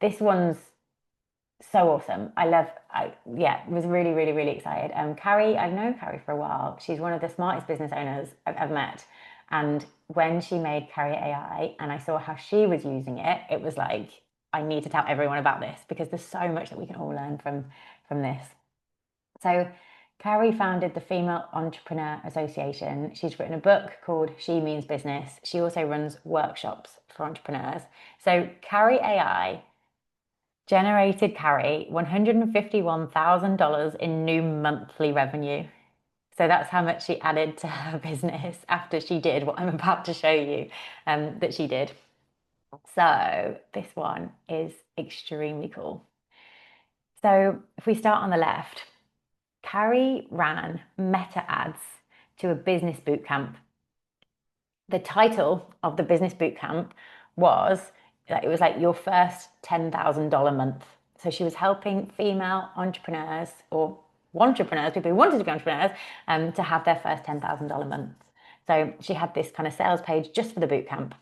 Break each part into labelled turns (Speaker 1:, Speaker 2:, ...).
Speaker 1: this one's so awesome. Yeah, was really, really, really excited. Carrie, I've known Carrie for a while. She's one of the smartest business owners I've ever met. And when she made Carrie AI and I saw how she was using it, it was like, I need to tell everyone about this because there's so much that we can all learn from this. So Carrie founded the Female Entrepreneur Association. She's written a book called She Means Business. She also runs workshops for entrepreneurs. So Carrie AI generated Carrie $151,000 in new monthly revenue. So that's how much she added to her business after she did what I'm about to show you that she did. So this one is extremely cool. So if we start on the left, Carrie ran meta ads to a business boot camp. The title of the business boot camp was, it was like your first $10,000 month. So she was helping female entrepreneurs or entrepreneurs, people who wanted to be entrepreneurs, to have their first $10,000 month. So she had this kind of sales page just for the boot camp.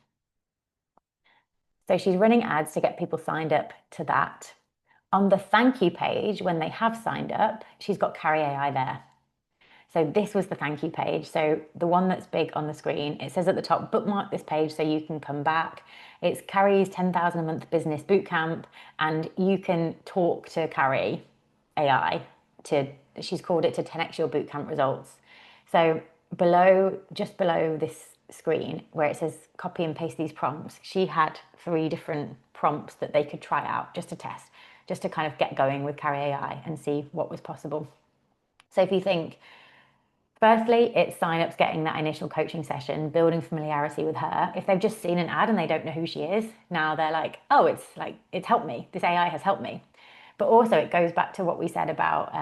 Speaker 1: So she's running ads to get people signed up to that. On the thank you page, when they have signed up, she's got Carrie AI there. So this was the thank you page. So the one that's big on the screen, it says at the top, bookmark this page so you can come back. It's Carrie's 10,000 a month business bootcamp, and you can talk to Carrie AI she's called it to 10x your bootcamp results. So just below this screen where it says copy and paste these prompts, she had 3 different prompts that they could try out just to test, just to kind of get going with Carrie AI and see what was possible. So if you think, firstly, it's sign-ups, getting that initial coaching session, building familiarity with her. If they've just seen an ad and they don't know who she is, now they're like, oh, it's helped me. This AI has helped me. But also it goes back to what we said about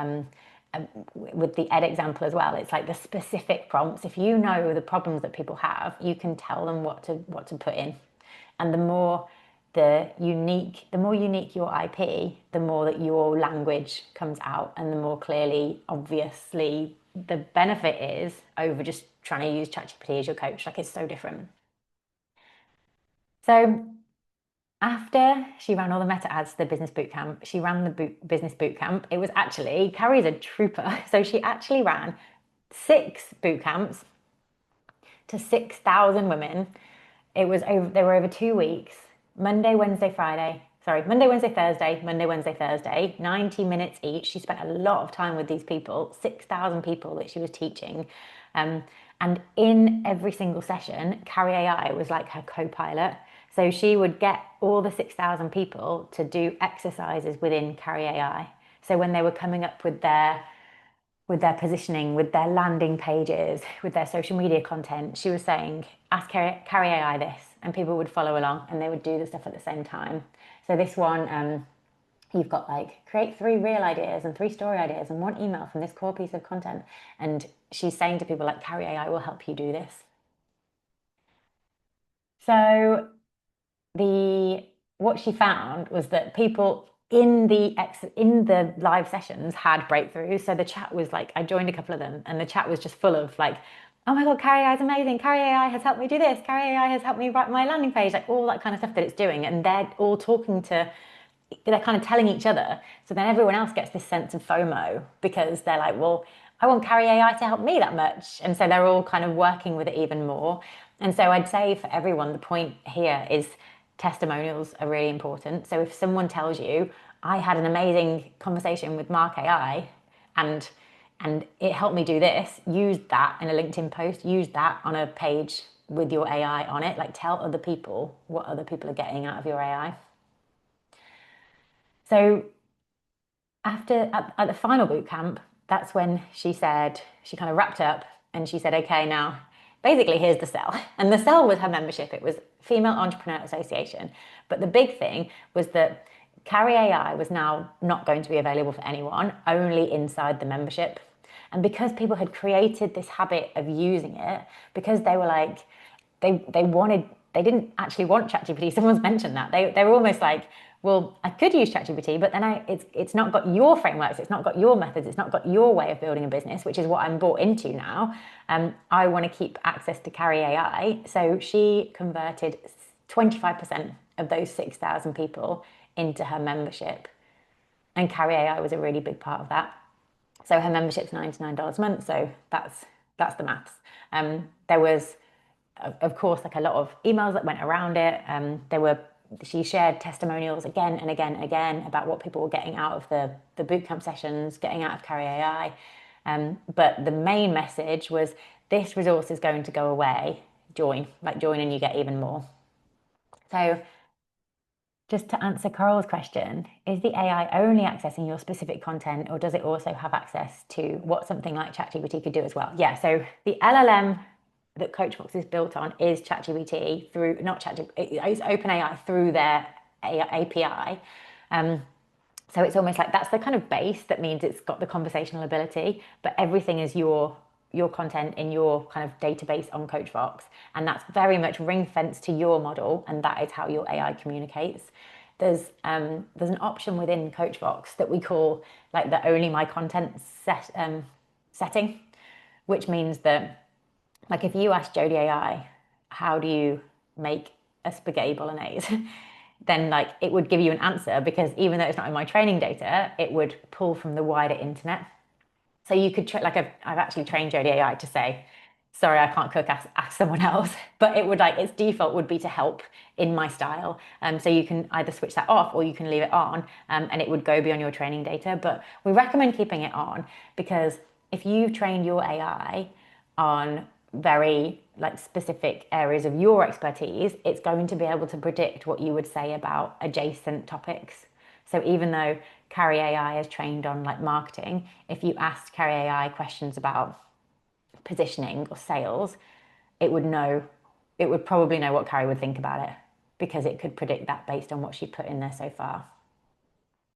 Speaker 1: with the ed example as well. It's like the specific prompts. If you know the problems that people have, you can tell them what to put in. And the more unique your IP, the more that your language comes out and the more clearly, obviously, the benefit is over just trying to use ChatGPT as your coach. Like, it's so different. So after she ran all the meta ads to the business bootcamp, she ran the business bootcamp. It was actually, Carrie's a trooper. So she actually ran 6 bootcamps to 6,000 women. They were over 2 weeks, Monday, Wednesday, Thursday, Monday, Wednesday, Thursday, 90 minutes each. She spent a lot of time with these people, 6,000 people that she was teaching. And in every single session, Carrie AI was like her co-pilot. So she would get all the 6,000 people to do exercises within Carrie AI. So when they were coming up with their positioning, with their landing pages, with their social media content, she was saying, ask Carrie AI this, and people would follow along and they would do the stuff at the same time. So this one, you've got like, create 3 real ideas and 3 story ideas and 1 email from this core piece of content. And she's saying to people like, Carrie AI will help you do this. So what she found was that people in the live sessions had breakthroughs. So the chat was like, I joined a couple of them, and the chat was just full of like, oh my God, Carrie AI is amazing. Carrie AI has helped me do this. Carrie AI has helped me write my landing page, like all that kind of stuff that it's doing. And they're all they're kind of telling each other. So then everyone else gets this sense of FOMO because they're like, well, I want Carrie AI to help me that much. And so they're all kind of working with it even more. And so I'd say for everyone, the point here is testimonials are really important. So if someone tells you, I had an amazing conversation with Mark AI and it helped me do this, use that in a LinkedIn post, use that on a page with your AI on it. Like, tell other people what other people are getting out of your AI. So at the final boot camp, that's when she said, she kind of wrapped up and she said, okay, now basically here's the sell. And the sell was her membership. It was Female Entrepreneur Association. But the big thing was that Carrie AI was now not going to be available for anyone, only inside the membership. And because people had created this habit of using it, because they were like, they didn't actually want ChatGPT. Someone's mentioned that. They were almost like, well, I could use ChatGPT, but then it's not got your frameworks, it's not got your methods, it's not got your way of building a business, which is what I'm bought into now. I want to keep access to Carrie AI. So she converted 25% of those 6,000 people into her membership. And Carrie AI was a really big part of that. So her membership's $99 a month. So that's the maths. There was, of course, like a lot of emails that went around it. She shared testimonials again and again and again about what people were getting out of the bootcamp sessions, getting out of Carrie AI. But the main message was this resource is going to go away. Join and you get even more. So just to answer Carol's question, is the AI only accessing your specific content or does it also have access to what something like ChatGPT could do as well? Yeah, so the LLM that Coachvox is built on is ChatGPT through, not ChatGPT, it's OpenAI through their API. So it's almost like that's the kind of base that means it's got the conversational ability, but everything is your content in your kind of database on Coachvox. And that's very much ring fenced to your model. And that is how your AI communicates. There's an option within Coachvox that we call like the only my content setting, which means that like if you ask Jodie AI, how do you make a spaghetti bolognese? Then like it would give you an answer because even though it's not in my training data, it would pull from the wider internet. So you could like I've actually trained Jodie AI to say, sorry, I can't cook, ask someone else. But it would like its default would be to help in my style. So you can either switch that off or you can leave it on, and it would go beyond your training data. But we recommend keeping it on because if you've trained your AI on very like specific areas of your expertise, it's going to be able to predict what you would say about adjacent topics. So even though Carrie AI is trained on like marketing, if you asked Carrie AI questions about positioning or sales, it would probably know what Carrie would think about it because it could predict that based on what she put in there so far.